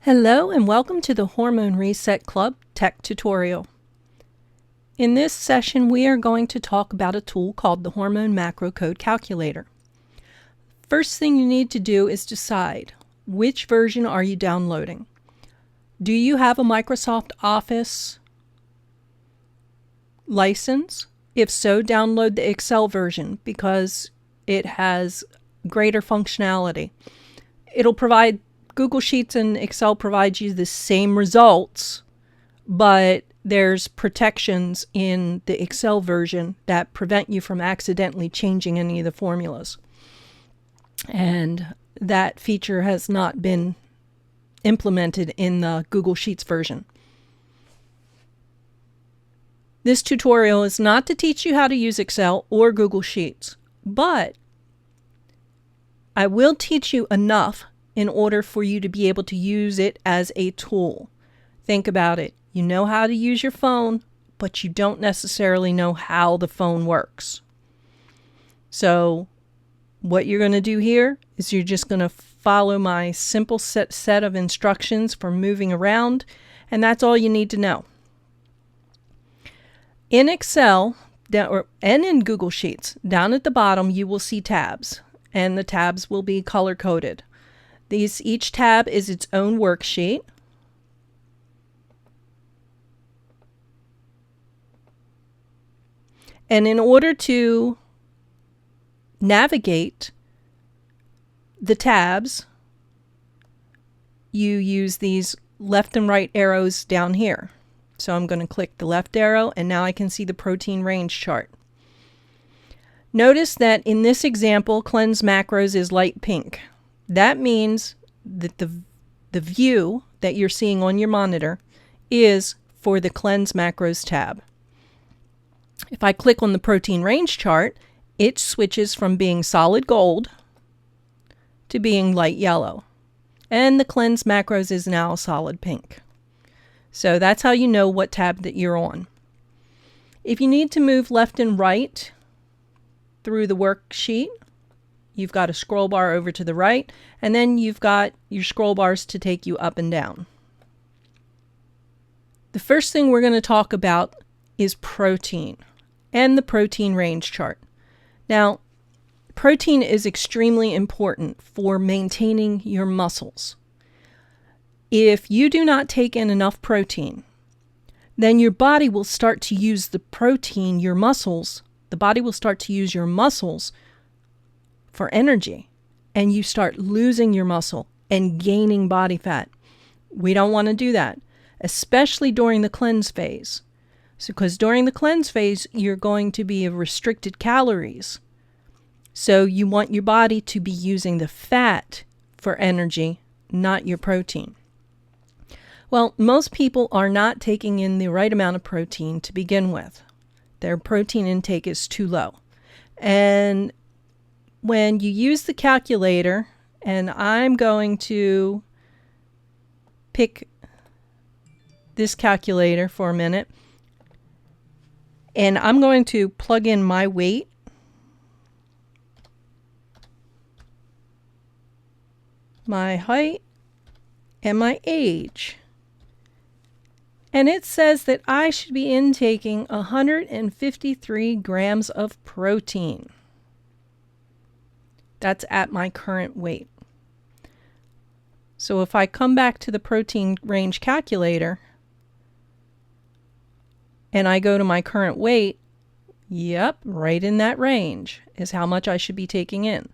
Hello and welcome to the Hormone Reset Club Tech Tutorial. In this session we are going to talk about a tool called the Hormone Macro Code Calculator. First thing you need to do is decide which version are you downloading. Do you have a Microsoft Office license? If so, download the Excel version because it has greater functionality. It'll provide Google Sheets and Excel provide you the same results, but there's protections in the Excel version that prevent you from accidentally changing any of the formulas. And that feature has not been implemented in the Google Sheets version. This tutorial is not to teach you how to use Excel or Google Sheets, but I will teach you enough in order for you to be able to use it as a tool. Think about it. You know how to use your phone, but you don't necessarily know how the phone works. So what you're going to do here is you're just going to follow my simple set of instructions for moving around, and that's all you need to know. In Excel and in Google Sheets, down at the bottom you will see tabs, and the tabs will be color-coded. Each tab is its own worksheet. And in order to navigate the tabs, you use these left and right arrows down here. So I'm going to click the left arrow, and now I can see the protein range chart. Notice that in this example, cleanse macros is light pink. That means that the view that you're seeing on your monitor is for the Cleanse Macros tab. If I click on the protein range chart, it switches from being solid gold to being light yellow. And the Cleanse Macros is now solid pink. So that's how you know what tab that you're on. If you need to move left and right through the worksheet, you've got a scroll bar over to the right, and then you've got your scroll bars to take you up and down. The first thing we're going to talk about is protein and the protein range chart. Now, protein is extremely important for maintaining your muscles. If you do not take in enough protein, then your body will start to use the body will start to use your muscles for energy, and you start losing your muscle and gaining body fat. We don't want to do that, especially during the cleanse phase. Because during the cleanse phase, you're going to be restricted calories. So you want your body to be using the fat for energy, not your protein. Well, most people are not taking in the right amount of protein to begin with. Their protein intake is too low. And when you use the calculator, and I'm going to pick this calculator for a minute, and I'm going to plug in my weight, my height, and my age. And it says that I should be intaking 153 grams of protein. That's at my current weight. So if I come back to the protein range calculator and I go to my current weight, yep, right in that range is how much I should be taking in.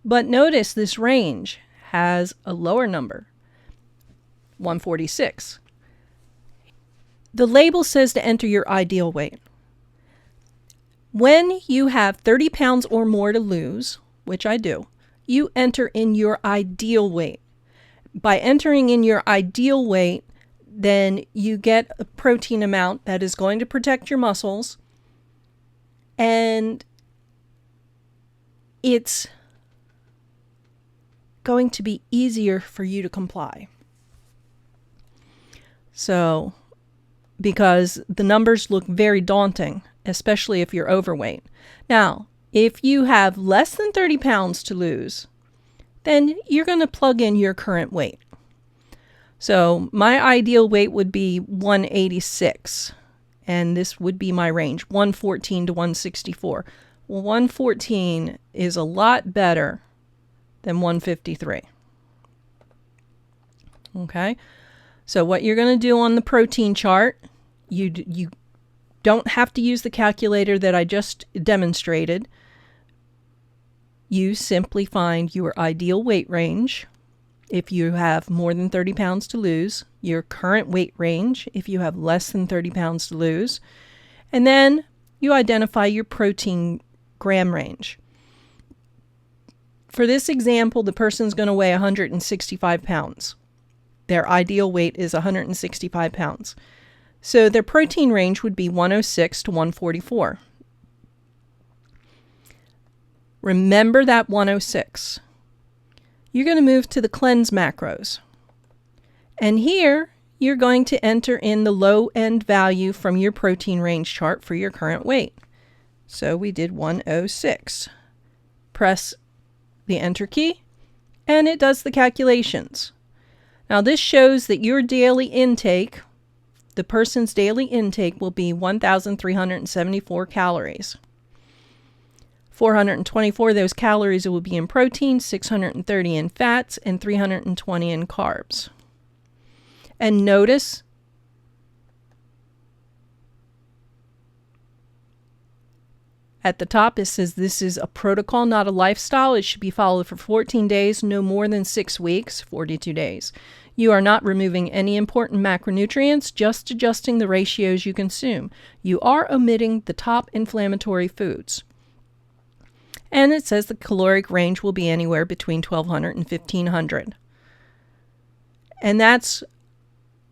But notice this range has a lower number, 146. The label says to enter your ideal weight. When you have 30 pounds or more to lose, which I do, you enter in your ideal weight. By entering in your ideal weight, then you get a protein amount that is going to protect your muscles, and it's going to be easier for you to comply. So, because the numbers look very daunting, especially if you're overweight. Now, if you have less than 30 pounds to lose, then you're going to plug in your current weight. So my ideal weight would be 186, and this would be my range, 114 to 164. Well, 114 is a lot better than 153. Okay, so what you're going to do on the protein chart, you don't have to use the calculator that I just demonstrated. You simply find your ideal weight range if you have more than 30 pounds to lose, your current weight range if you have less than 30 pounds to lose, and then you identify your protein gram range. For this example, the person's going to weigh 165 pounds. Their ideal weight is 165 pounds. So their protein range would be 106 to 144. Remember that 106. You're going to move to the cleanse macros. And here, you're going to enter in the low end value from your protein range chart for your current weight. So we did 106. Press the enter key, and it does the calculations. Now this shows that your daily intake, the person's daily intake, will be 1,374 calories. 424 of those calories will be in protein, 630 in fats, and 320 in carbs. And notice at the top it says this is a protocol, not a lifestyle. It should be followed for 14 days, no more than 6 weeks, 42 days. You are not removing any important macronutrients, just adjusting the ratios you consume. You are omitting the top inflammatory foods. And it says the caloric range will be anywhere between 1,200 and 1,500. And that's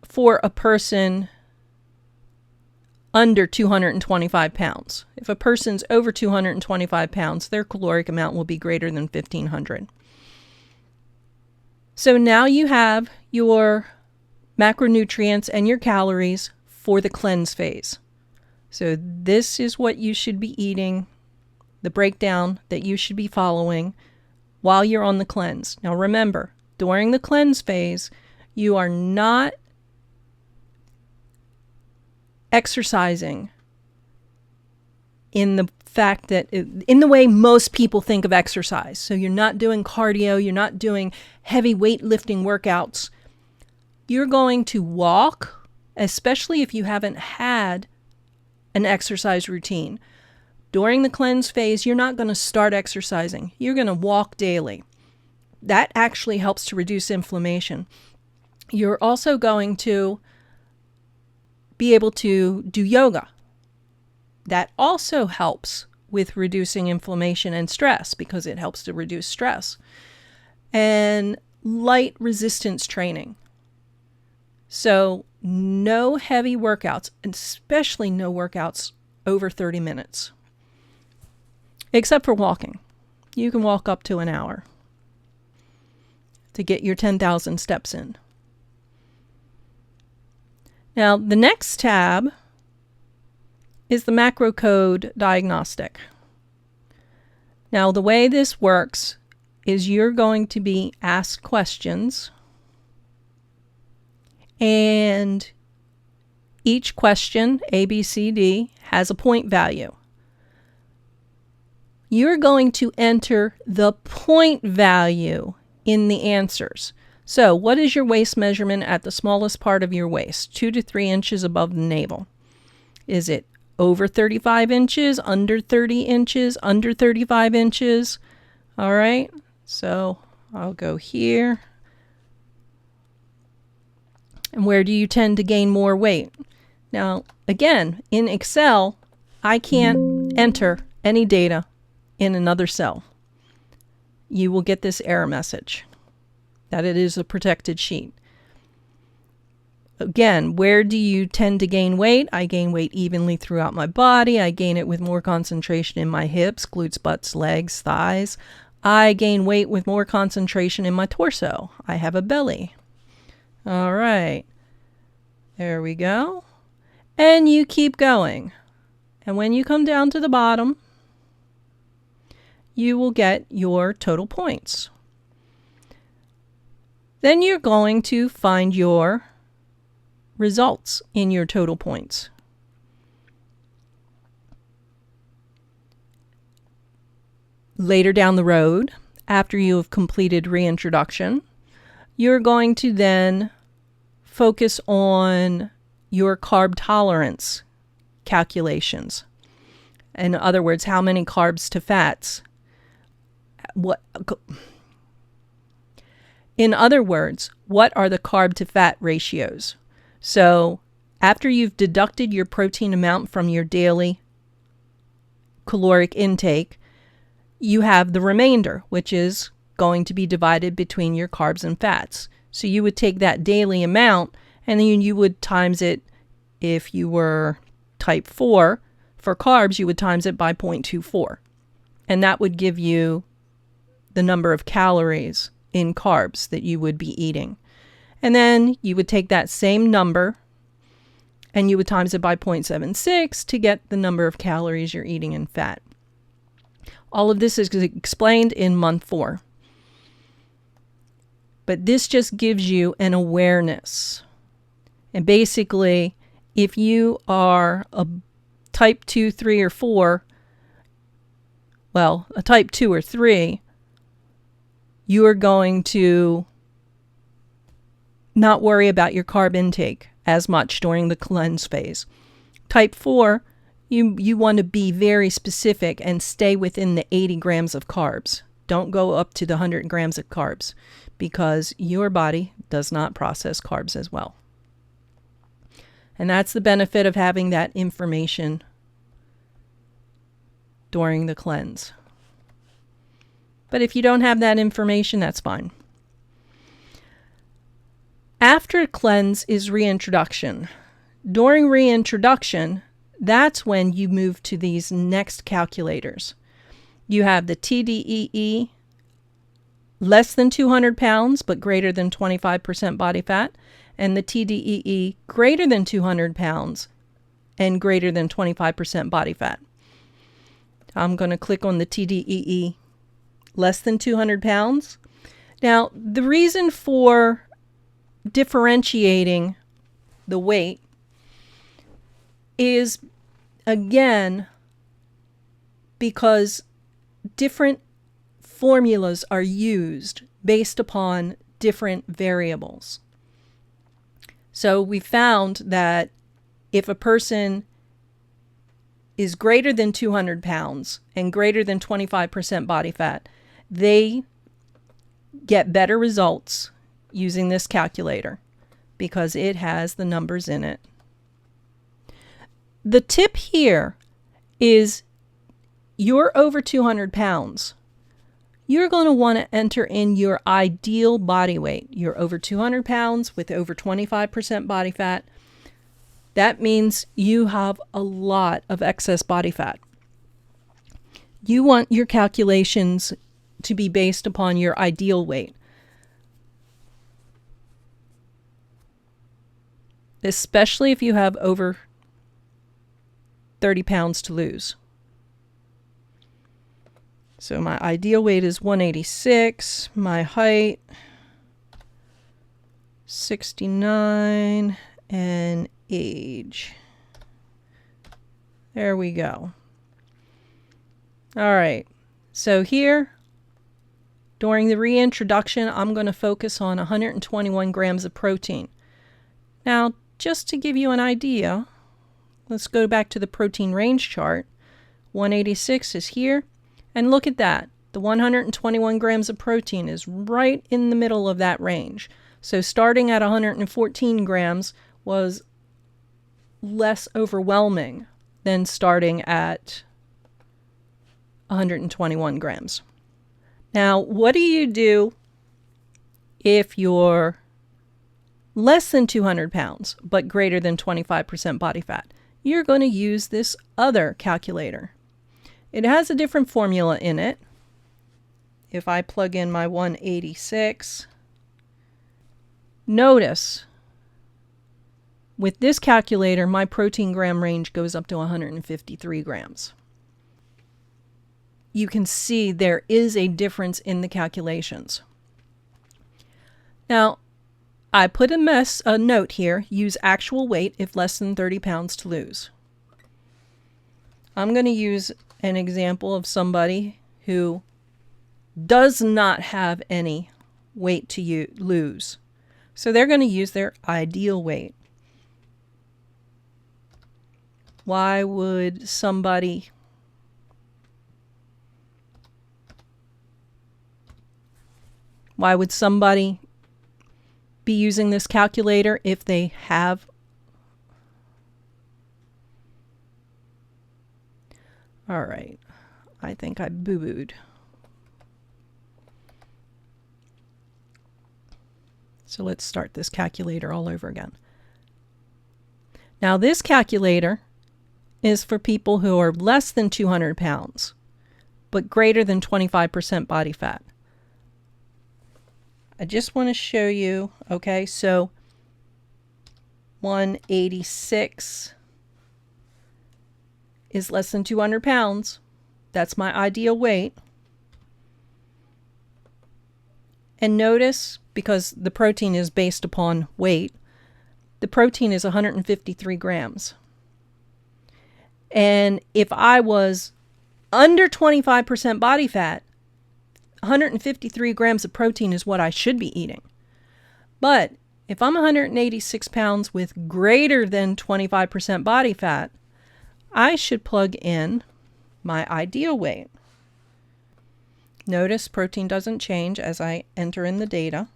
for a person under 225 pounds. If a person's over 225 pounds, their caloric amount will be greater than 1,500. So now you have your macronutrients and your calories for the cleanse phase. So this is what you should be eating, the breakdown that you should be following while you're on the cleanse. Now remember, during the cleanse phase, you are not exercising in the fact that in the way most people think of exercise. So you're not doing cardio, you're not doing heavy weightlifting workouts. You're going to walk, especially if you haven't had an exercise routine. During the cleanse phase, you're not going to start exercising. You're going to walk daily. That actually helps to reduce inflammation. You're also going to be able to do yoga. That also helps with reducing inflammation and stress because it helps to reduce stress. And light resistance training. So no heavy workouts, especially no workouts over 30 minutes. Except for walking. You can walk up to an hour to get your 10,000 steps in. Now, the next tab is the macro code diagnostic. Now, the way this works is you're going to be asked questions, and each question, A, B, C, D, has a point value. You're going to enter the point value in the answers. So what is your waist measurement at the smallest part of your waist? 2 to 3 inches above the navel. Is it over 35 inches, under 30 inches, under 35 inches? All right, so I'll go here. And where do you tend to gain more weight? Now, again, in Excel, I can't enter any data in another cell. You will get this error message that it is a protected sheet. Again, where do you tend to gain weight? I gain weight evenly throughout my body. I gain it with more concentration in my hips, glutes, butts, legs, thighs. I gain weight with more concentration in my torso. I have a belly. All right. There we go. And you keep going. And when you come down to the bottom, you will get your total points. Then you're going to find your results in your total points. Later down the road, after you have completed reintroduction, you're going to then focus on your carb tolerance calculations. In other words, how many carbs to fats. In other words, what are the carb to fat ratios? So after you've deducted your protein amount from your daily caloric intake, you have the remainder, which is going to be divided between your carbs and fats. So you would take that daily amount and then you would times it, if you were type 4, for carbs, you would times it by 0.24. And that would give you the number of calories in carbs that you would be eating. And then you would take that same number and you would times it by 0.76 to get the number of calories you're eating in fat. All of this is explained in month 4. But this just gives you an awareness. And basically, if you are a type 2, 3, or 4, well, a type 2 or 3, you are going to not worry about your carb intake as much during the cleanse phase. Type 4, you want to be very specific and stay within the 80 grams of carbs. Don't go up to the 100 grams of carbs because your body does not process carbs as well. And that's the benefit of having that information during the cleanse. But if you don't have that information, that's fine. After cleanse is reintroduction. During reintroduction, that's when you move to these next calculators. You have the TDEE, less than 200 pounds, but greater than 25% body fat, and the TDEE, greater than 200 pounds and greater than 25% body fat. I'm going to click on the TDEE, less than 200 pounds. Now, the reason for differentiating the weight is, again, because different formulas are used based upon different variables. So we found that if a person is greater than 200 pounds and greater than 25% body fat, they get better results using this calculator because it has the numbers in it. The tip here is you're over 200 pounds. You're going to want to enter in your ideal body weight. You're over 200 pounds with over 25% body fat. That means you have a lot of excess body fat. You want your calculations to be based upon your ideal weight, especially if you have over 30 pounds to lose. So my ideal weight is 186, my height 69, and age. There we go. All right, so here during the reintroduction, I'm going to focus on 121 grams of protein. Now, just to give you an idea, let's go back to the protein range chart. 186 is here. And look at that. The 121 grams of protein is right in the middle of that range. So starting at 114 grams was less overwhelming than starting at 121 grams. Now, what do you do if you're less than 200 pounds but greater than 25% body fat? You're going to use this other calculator. It has a different formula in it. If I plug in my 186, notice with this calculator, my protein gram range goes up to 153 grams. You can see there is a difference in the calculations. Now, I put a note here, use actual weight if less than 30 pounds to lose. I'm going to use an example of somebody who does not have any weight to lose. So they're going to use their ideal weight. Why would somebody be using this calculator if they have? All right, I think I boo-booed. So let's start this calculator all over again. Now this calculator is for people who are less than 200 pounds, but greater than 25% body fat. I just want to show you, okay, so 186 is less than 200 pounds. That's my ideal weight. And notice, because the protein is based upon weight, the protein is 153 grams. And if I was under 25% body fat, 153 grams of protein is what I should be eating. But if I'm 186 pounds with greater than 25% body fat, I should plug in my ideal weight. Notice protein doesn't change as I enter in the data.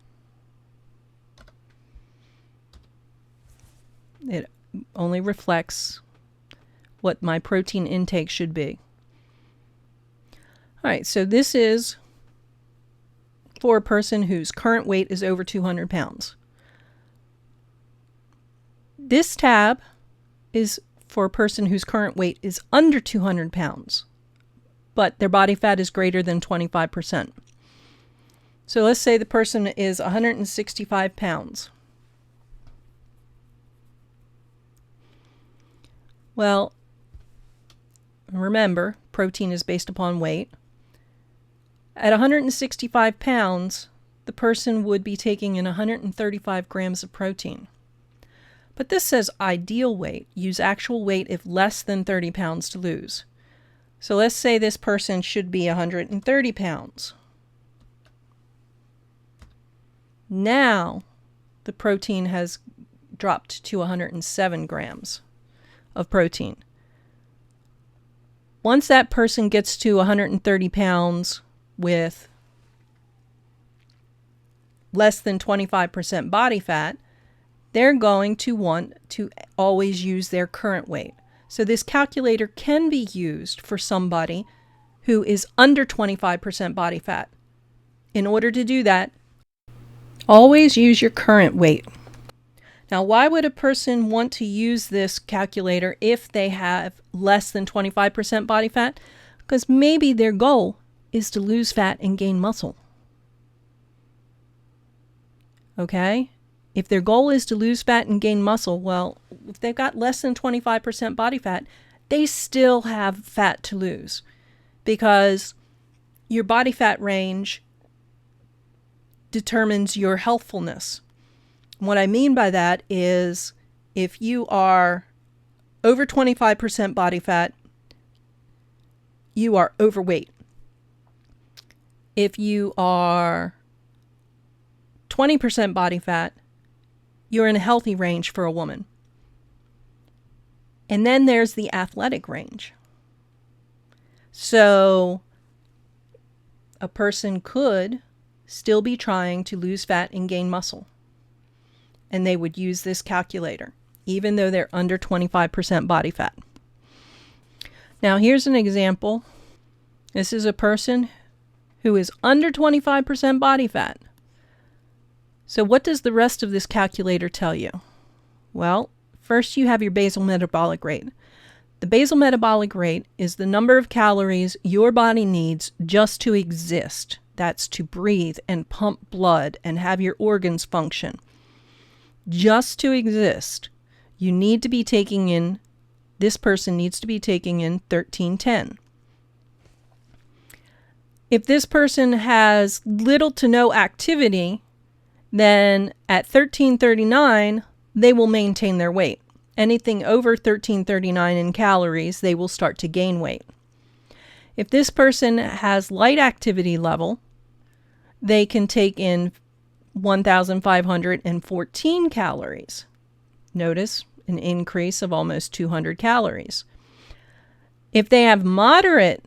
It only reflects what my protein intake should be. All right, so this is for a person whose current weight is over 200 pounds. This tab is for a person whose current weight is under 200 pounds, but their body fat is greater than 25%. So let's say the person is 165 pounds. Well, remember, protein is based upon weight. At 165 pounds, the person would be taking in 135 grams of protein. But this says ideal weight. Use actual weight if less than 30 pounds to lose. So let's say this person should be 130 pounds. Now, the protein has dropped to 107 grams of protein. Once that person gets to 130 pounds with less than 25% body fat, they're going to want to always use their current weight. So this calculator can be used for somebody who is under 25% body fat. In order to do that, always use your current weight. Now, why would a person want to use this calculator if they have less than 25% body fat? Because maybe their goal is to lose fat and gain muscle. Okay? If their goal is to lose fat and gain muscle, well, if they've got less than 25% body fat, they still have fat to lose, because your body fat range determines your healthfulness. What I mean by that is if you are over 25% body fat, you are overweight. If you are 20% body fat, you're in a healthy range for a woman. And then there's the athletic range. So a person could still be trying to lose fat and gain muscle, and they would use this calculator, even though they're under 25% body fat. Now here's an example. This is a person who is under 25% body fat. So what does the rest of this calculator tell you? Well, first you have your basal metabolic rate. The basal metabolic rate is the number of calories your body needs just to exist. That's to breathe and pump blood and have your organs function. Just to exist, you need to be taking in, this person needs to be taking in 1310. If this person has little to no activity, Then at 1339, they will maintain their weight. Anything over 1339 in calories, they will start to gain weight. If this person has light activity level, they can take in 1,514 calories. Notice an increase of almost 200 calories. If they have moderate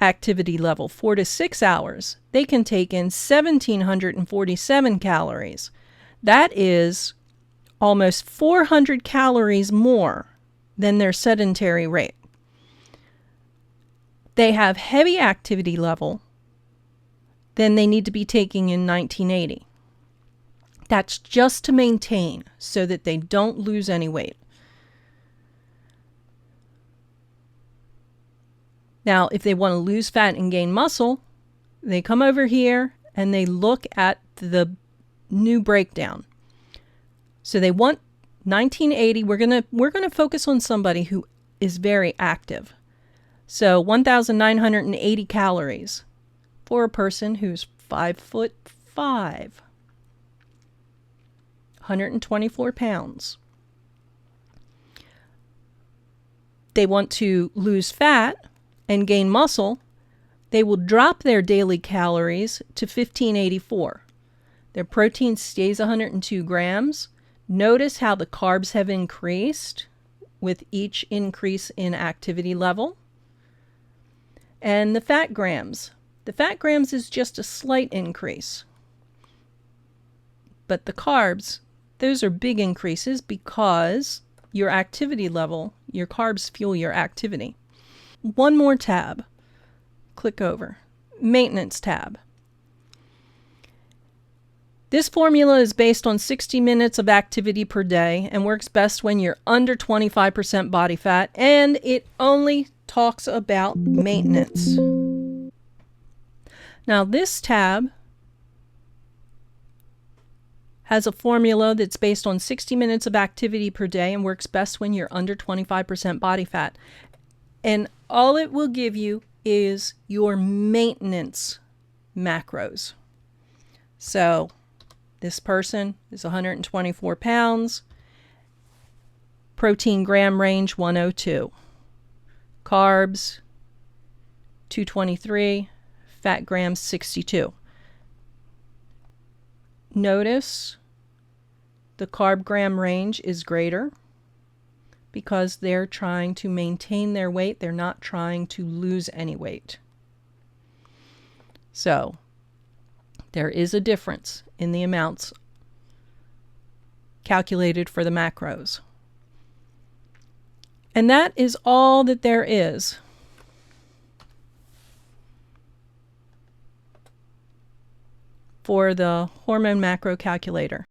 activity level, 4 to 6 hours, they can take in 1,747 calories. That is almost 400 calories more than their sedentary rate. They have heavy activity level, then they need to be taking in 1980. That's just to maintain so that they don't lose any weight. Now, if they want to lose fat and gain muscle, they come over here and they look at the new breakdown. So they want 1980. We're gonna focus on somebody who is very active. So 1,980 calories for a person who's 5'5", 124 pounds. They want to lose fat and gain muscle. They will drop their daily calories to 1,584. Their protein stays 102 grams. Notice how the carbs have increased with each increase in activity level. And the fat grams. The fat grams is just a slight increase. But the carbs, those are big increases because your activity level, your carbs fuel your activity. One more tab. Click over. Maintenance tab. This formula is based on 60 minutes of activity per day and works best when you're under 25% body fat, and it only talks about maintenance. Now this tab has a formula that's based on 60 minutes of activity per day and works best when you're under 25% body fat. And all it will give you is your maintenance macros. So this person is 124 pounds, protein gram range 102, carbs 223, fat grams 62. Notice the carb gram range is greater because they're trying to maintain their weight. They're not trying to lose any weight. So there is a difference in the amounts calculated for the macros. And that is all that there is for the Hormone Macro Calculator.